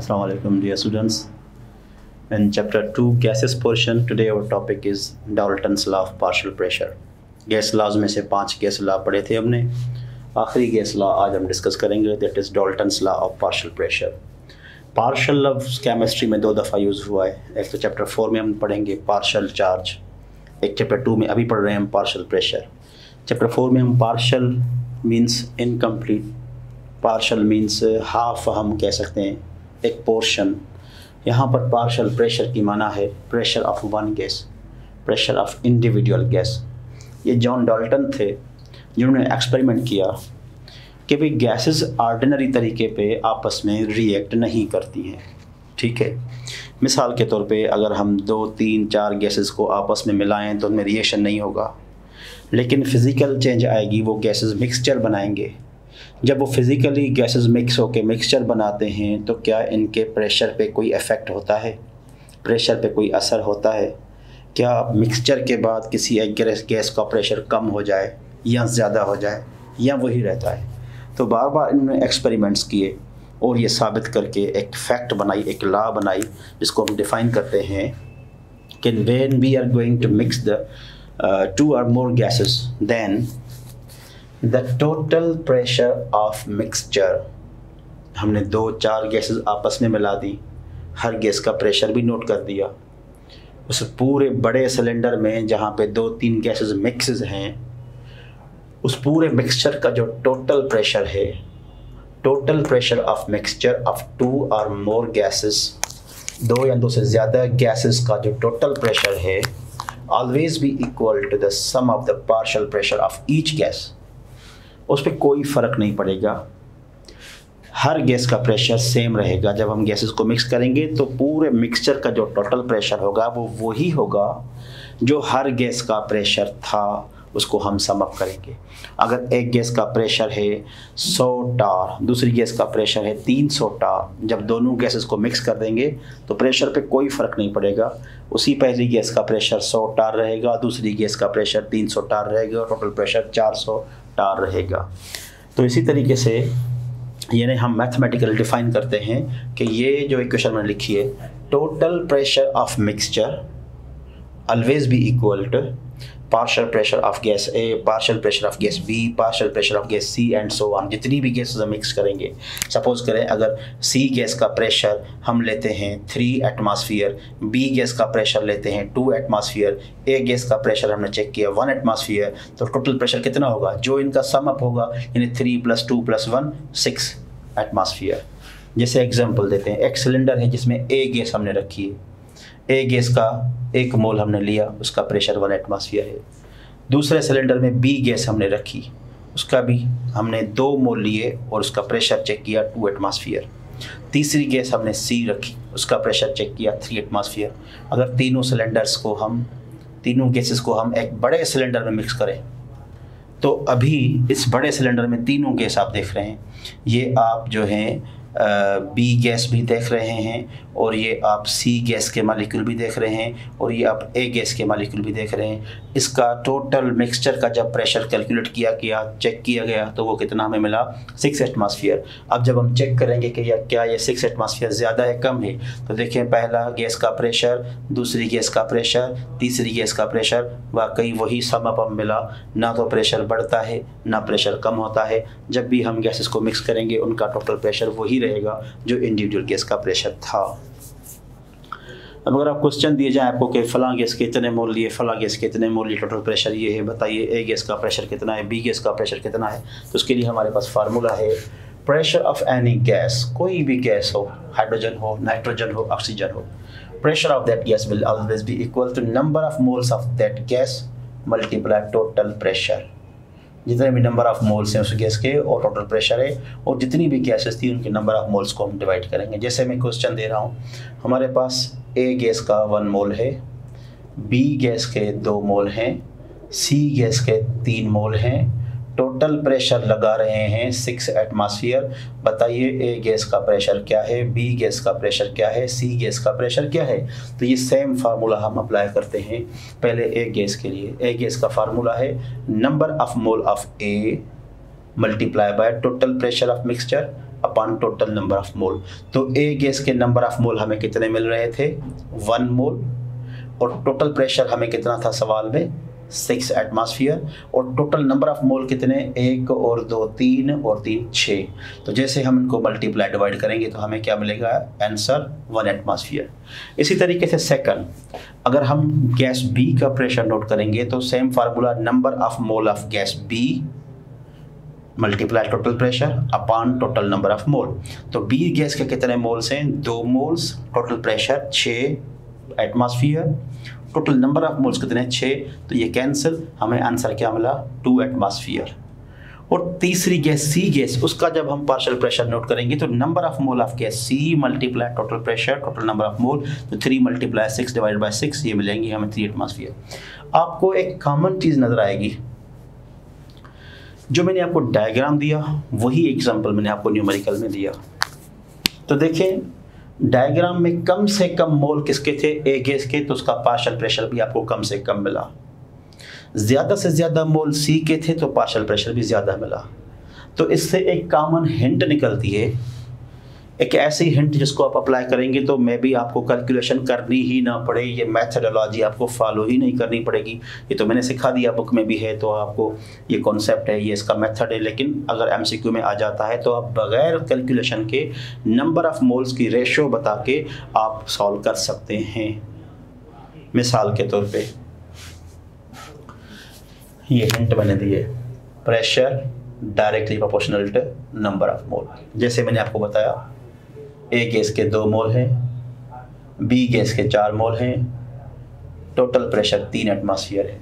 Assalamu alaikum dear students. In chapter 2 gases portion, today our topic is Dalton's law of partial pressure. Gas laws में से 5 gas law पढ़े थे हमने. आखिरी gas law आज हम डिस्कस करेंगे, that is Dalton's law of partial pressure. Partial लफ्ज़ केमिस्ट्री में 2 दफ़ा यूज़ हुआ है. एक तो चैप्टर 4 में हम पढ़ेंगे पार्शियल चार्ज, एक चैप्टर 2 में अभी पढ़ रहे हैं हम पार्शियल प्रेशर. चैप्टर 4 में हम partial means incomplete, partial means half हम कह सकते हैं, एक पोर्शन. यहाँ पर पार्शियल प्रेशर की माना है pressure of one gas, pressure of individual gas. ये जॉन डाल्टन थे जिन्होंने एक्सपेरिमेंट किया कि भाई गैसेस ऑर्डिनरी तरीके पे आपस में रिएक्ट नहीं करती हैं. ठीक है, मिसाल के तौर पे अगर हम 2, 3, 4 गैसेस को आपस में मिलाएं तो उनमें रिएक्शन नहीं होगा, लेकिन फ़िज़िकल चेंज आएगी, वो गैसेस मिक्सचर बनाएंगे. जब वो फिज़िकली गैसेस मिक्स होकर मिक्सचर बनाते हैं तो क्या इनके प्रेशर पे कोई इफ़ेक्ट होता है, प्रेशर पे कोई असर होता है? क्या मिक्सचर के बाद किसी एक गैस का प्रेशर कम हो जाए या ज़्यादा हो जाए या वही रहता है? तो बार बार इन्होंने एक्सपेरिमेंट्स किए और ये साबित करके एक फैक्ट बनाई, एक लॉ बनाई, जिसको हम डिफ़ाइन करते हैं कि when we are going to mix the 2 or more gases, then the total pressure of mixture, हमने 2-4 गैसेस आपस में मिला दी, हर गैस का प्रेशर भी नोट कर दिया. उस पूरे बड़े सिलेंडर में जहाँ पे 2-3 गैसेस मिक्सेस हैं, उस पूरे मिक्सचर का जो टोटल प्रेशर है, total pressure of mixture of 2 or more gases, 2 या 2 से ज़्यादा गैसेस का जो टोटल प्रेशर है, always be equal to the sum of the partial pressure of each gas. उस पर कोई फ़र्क नहीं पड़ेगा, हर गैस का प्रेशर सेम रहेगा. जब हम गैसेस को मिक्स करेंगे तो पूरे मिक्सचर का जो टोटल प्रेशर होगा वो वही होगा जो हर गैस का प्रेशर था, उसको हम सम अप करेंगे. अगर एक गैस का प्रेशर है 100 टार, दूसरी गैस का प्रेशर है 300 टार, जब दोनों गैसेस को मिक्स कर देंगे तो प्रेशर पे कोई फ़र्क नहीं पड़ेगा. उसी पहली गैस का प्रेशर 100 टार रहेगा, दूसरी गैस का प्रेशर 300 टार रहेगा, टोटल प्रेशर 400 टार रहेगा. तो इसी तरीके से यानी हम मैथमेटिकल डिफ़ाइन करते हैं कि ये जो इक्वेशन मैंने लिखी है, total pressure of mixture always be equal to partial pressure of gas A, partial pressure of gas B, partial pressure of gas C and so on. जितनी भी गैसेस हम मिक्स करेंगे, सपोज करें अगर सी गैस का प्रेशर हम लेते हैं 3 एटमॉस्फेयर, बी गैस का प्रेशर लेते हैं 2 एटमॉस्फेयर, ए गैस का प्रेशर हमने चेक किया 1 एटमॉस्फेयर, तो टोटल प्रेशर कितना होगा जो इनका सम अप होगा, यानी 3 + 2 + 1 6 एटमॉस्फेयर. जैसे एग्जांपल देते हैं, एक सिलेंडर है जिसमें ए गैस हमने रखी है, ए गैस का 1 मोल हमने लिया, उसका प्रेशर 1 एटमॉस्फेयर है. दूसरे सिलेंडर में बी गैस हमने रखी, उसका भी हमने 2 मोल लिए और उसका प्रेशर चेक किया 2 एटमॉस्फेयर. तीसरी गैस हमने सी रखी, उसका प्रेशर चेक किया 3 एटमॉस्फेयर. अगर तीनों गैसेस को हम एक बड़े सिलेंडर में मिक्स करें तो अभी इस बड़े सिलेंडर में तीनों गैस आप देख रहे हैं, ये आप जो हैं बी गैस भी देख रहे हैं, और ये आप सी गैस के मालिक्यूल भी देख रहे हैं, और ये आप ए गैस के मालिक्यूल भी देख रहे हैं. इसका टोटल मिक्सचर का जब प्रेशर कैलकुलेट किया चेक किया गया तो वो कितना हमें मिला 6 एटमॉस्फेयर. अब जब हम चेक करेंगे कि क्या ये 6 एटमॉस्फेयर ज़्यादा है कम है, तो देखें पहला गैस का प्रेशर, दूसरी गैस का प्रेशर, तीसरी गैस का प्रेशर, वाकई वही सम अप मिला, ना तो प्रेशर बढ़ता है ना प्रेशर कम होता है. जब भी हम गैसेस को मिक्स करेंगे उनका टोटल प्रेशर वही रहेगा जो इंडिविजुअल गैस का प्रेशर था. अब अगर आप क्वेश्चन दिए जाए आपको कि फ़लाँ गैस के इतने मोल लिए, फ़लाँ गैस के इतने मोल लिए, टोटल प्रेशर ये है, बताइए ए गैस का प्रेशर कितना है, बी गैस का प्रेशर कितना है, तो उसके लिए हमारे पास फार्मूला है प्रेशर ऑफ एनी गैस, कोई भी गैस हो, हाइड्रोजन हो, नाइट्रोजन हो, ऑक्सीजन हो, pressure of that gas will always be equal to number of moles of that gas multiply total pressure. जितने भी नंबर ऑफ मोल्स हैं उस गैस के और टोटल प्रेशर है, और जितनी भी गैसेस थी उनके नंबर ऑफ मोल्स को हम डिवाइड करेंगे. जैसे मैं क्वेश्चन दे रहा हूँ, हमारे पास ए गैस का 1 मोल है, बी गैस के 2 मोल हैं, सी गैस के 3 मोल हैं, टोटल प्रेशर लगा रहे हैं 6 एटमॉस्फेयर. बताइए ए गैस का प्रेशर क्या है, बी गैस का प्रेशर क्या है, सी गैस का प्रेशर क्या है. तो ये सेम फार्मूला हम अप्लाई करते हैं पहले ए गैस के लिए. ए गैस का फार्मूला है number of mole of A multiply by total pressure of mixture upon total number of mole. तो ए गैस के नंबर ऑफ मोल हमें कितने मिल रहे थे, 1 मोल, और टोटल प्रेशर हमें कितना था सवाल में, 6 एटमॉस्फेयर, और टोटल नंबर ऑफ मोल कितने, 1 और 2 3 और 3 6। तो जैसे हम इनको मल्टीप्लाई डिवाइड करेंगे तो हमें क्या मिलेगा, आंसर 1 एटमॉस्फेयर। इसी तरीके से सेकंड, अगर हम गैस बी का प्रेशर नोट करेंगे तो same formula, number of mole of gas B multiply total pressure upon total number of mole. तो बी गैस के कितने मोल्स हैं, 2 moles, total pressure 6 atmosphere, total number of moles कितने, 6, तो ये कैंसिल, हमें आंसर क्या मिला, 2 एटमॉस्फेयर। और तीसरी गैस सी गैस, उसका जब हम पार्शियल प्रेशर नोट करेंगे तो number of mole of gas C multiply total pressure total number of mole, तो 3 × 6 डिवाइडेड बाय 6, ये मिलेंगी हमें 3 एटमॉस्फेयर। आपको एक कॉमन चीज़ नज़र आएगी, जो मैंने आपको डायग्राम दिया वही एग्जाम्पल मैंने आपको न्यूमेरिकल में दिया। तो देखें डायग्राम में कम से कम मोल किसके थे, ए गैस के, तो उसका पार्शियल प्रेशर भी आपको कम से कम मिला। ज़्यादा से ज़्यादा मोल सी के थे तो पार्शियल प्रेशर भी ज़्यादा मिला। तो इससे एक कॉमन हिंट निकलती है, एक ऐसी हिंट जिसको आप अप्लाई करेंगे तो मे भी आपको कैलकुलेशन करनी ही ना पड़े, ये मेथडोलॉजी आपको फॉलो ही नहीं करनी पड़ेगी। ये तो मैंने सिखा दिया, बुक में भी है, तो आपको ये कॉन्सेप्ट है, ये इसका मेथड है। लेकिन अगर एमसीक्यू में आ जाता है तो आप बगैर कैलकुलेशन के नंबर ऑफ मोल्स की रेशो बता के आप सॉल्व कर सकते हैं। मिसाल के तौर पे ये हिंट मैंने दिए, pressure directly proportional to number of mole. जैसे मैंने आपको बताया ए गैस के 2 मोल हैं, बी गैस के 4 मोल हैं, टोटल प्रेशर 3 एटमॉस्फेयर है।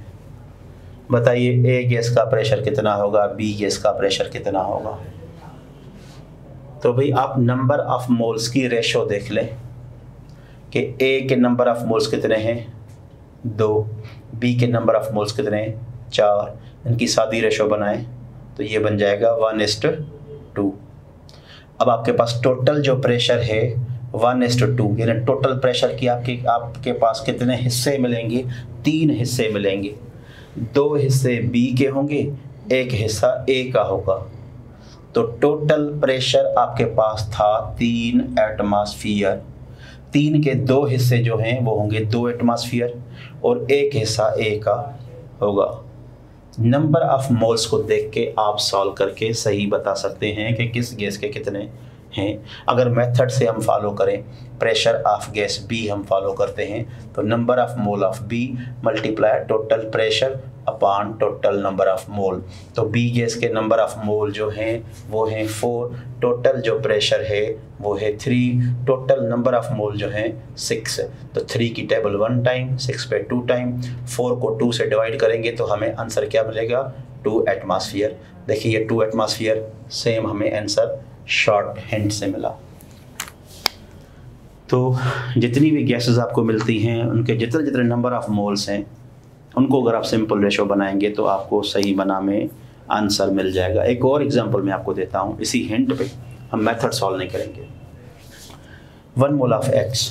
बताइए ए गैस का प्रेशर कितना होगा, बी गैस का प्रेशर कितना होगा। तो भाई आप नंबर ऑफ मोल्स की रेशो देख लें कि ए के नंबर ऑफ मोल्स कितने हैं, 2, बी के नंबर ऑफ मोल्स कितने हैं, 4। इनकी सादी रेशो बनाएं तो ये बन जाएगा 1:2। अब आपके पास टोटल जो प्रेशर है 1:2, यानी टोटल प्रेशर की आपके पास कितने हिस्से मिलेंगे, 3 हिस्से मिलेंगे। 2 हिस्से बी के होंगे, 1 हिस्सा ए का होगा। तो टोटल प्रेशर आपके पास था 3 एटमॉस्फेयर। 3 के 2 हिस्से जो हैं वो होंगे 2 एटमॉस्फेयर और 1 हिस्सा ए का होगा। नंबर ऑफ मोल्स को देख के आप सॉल्व करके सही बता सकते हैं कि किस गैस के कितने हैं। अगर मेथड से हम फॉलो करें, प्रेशर ऑफ गैस बी हम फॉलो करते हैं तो number of mole of B multiply total pressure upon total number of mole. तो बी गैस के नंबर ऑफ मोल जो हैं वो हैं 4, टोटल जो प्रेशर है वो है 3, टोटल नंबर ऑफ मोल जो हैं 6। तो 3 की टेबल 1 टाइम, 6 पे 2 टाइम, 4 को 2 से डिवाइड करेंगे तो हमें आंसर क्या मिलेगा, 2 एटमॉस्फेयर। देखिए ये 2 एटमॉस्फेयर सेम हमें आंसर शॉर्ट हैंड से मिला। तो जितनी भी गैसेस आपको मिलती हैं उनके जितने जितने नंबर ऑफ मोल्स हैं उनको अगर आप सिंपल रेशो बनाएंगे तो आपको सही बना में आंसर मिल जाएगा। एक और एग्जांपल मैं आपको देता हूँ, इसी हिंट पे हम मेथड सॉल्व नहीं करेंगे। 1 mole of X,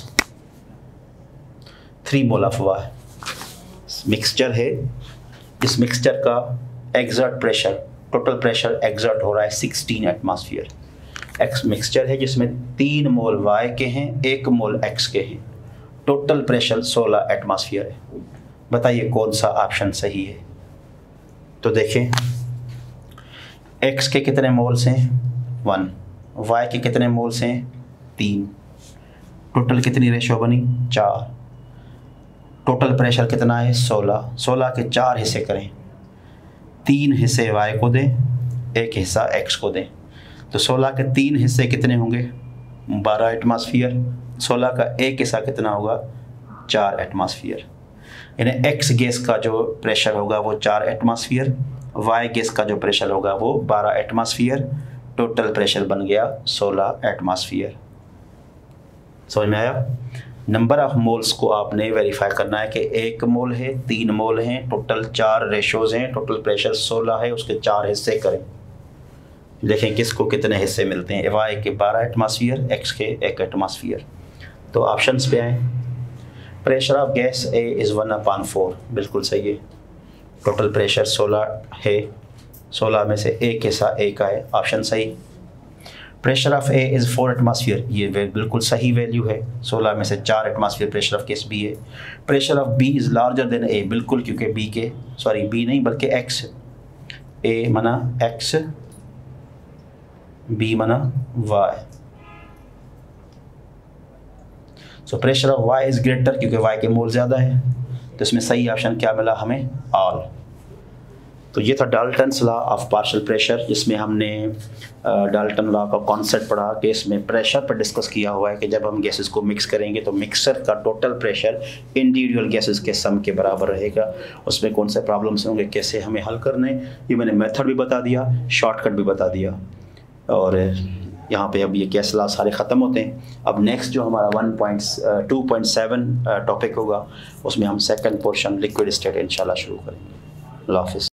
3 mole of Y mixture है। इस मिक्सचर का exert pressure, total pressure exert हो रहा है 16 एटमॉस्फेयर। X मिक्सचर है जिसमें 3 मोल Y के हैं, 1 मोल X के हैं, टोटल प्रेशर 16 एटमॉस्फेयर है। बताइए कौन सा ऑप्शन सही है। तो देखें X के कितने मोल्स हैं, 1, Y के कितने मोल्स हैं, 3, टोटल कितनी रेशो बनी, 4, टोटल प्रेशर कितना है 16, 16 के 4 हिस्से करें, 3 हिस्से Y को दें, 1 हिस्सा X को दें। तो 16 के 3 हिस्से कितने होंगे, 12 एटमॉस्फेयर। 16 का 1 हिस्सा कितना होगा, 4 एटमॉस्फेयर। यानी X गैस का जो प्रेशर होगा वो 4 एटमॉस्फेयर, Y गैस का जो प्रेशर होगा वो 12 एटमॉस्फेयर, टोटल प्रेशर बन गया 16 एटमॉस्फेयर। समझ में आया। नंबर ऑफ मोल्स को आपने वेरीफाई करना है कि 1 मोल है, 3 मोल हैं, टोटल 4 रेशोज़ हैं, टोटल प्रेशर 16 है, उसके 4 हिस्से करें। देखें किसको कितने हिस्से मिलते हैं, Y के 12 एटमॉस्फेयर, X के 1 एटमॉस्फेयर। तो ऑप्शंस पे आए, pressure of gas A is 1/4, बिल्कुल सही है। टोटल प्रेशर 16 है, 16 में से 1 हिस्सा A का है, ऑप्शन सही। Pressure of A is 4 atmosphere, ये बिल्कुल सही वैल्यू है, 16 में से 4 atmosphere pressure of case B है। Pressure of B is larger than A, बिल्कुल, क्योंकि बी नहीं बल्कि X, A minus X, B minus Y. So pressure of Y is greater, क्योंकि वाई के मोल ज़्यादा है, तो इसमें सही ऑप्शन क्या मिला हमें, ऑल। तो ये था Dalton's law of partial pressure, जिसमें हमने डाल्टन लॉ का कॉन्सेप्ट पढ़ा कि इसमें प्रेशर पर डिस्कस किया हुआ है कि जब हम गैसेस को मिक्स करेंगे तो मिक्सर का टोटल प्रेशर इंडिविजुअल गैसेस के सम के बराबर रहेगा। उसमें कौन से प्रॉब्लम्स होंगे, कैसे हमें हल करने, ये मैंने मेथड भी बता दिया, शॉर्टकट भी बता दिया। और यहाँ पे अब ये गैस लॉ सारे ख़त्म होते हैं। अब नेक्स्ट जो हमारा 1.2.7 टॉपिक होगा, उसमें हम सेकंड पोर्शन लिक्विड स्टेट इंशाल्लाह शुरू करेंगे। अल्लाह हाफ़िज़।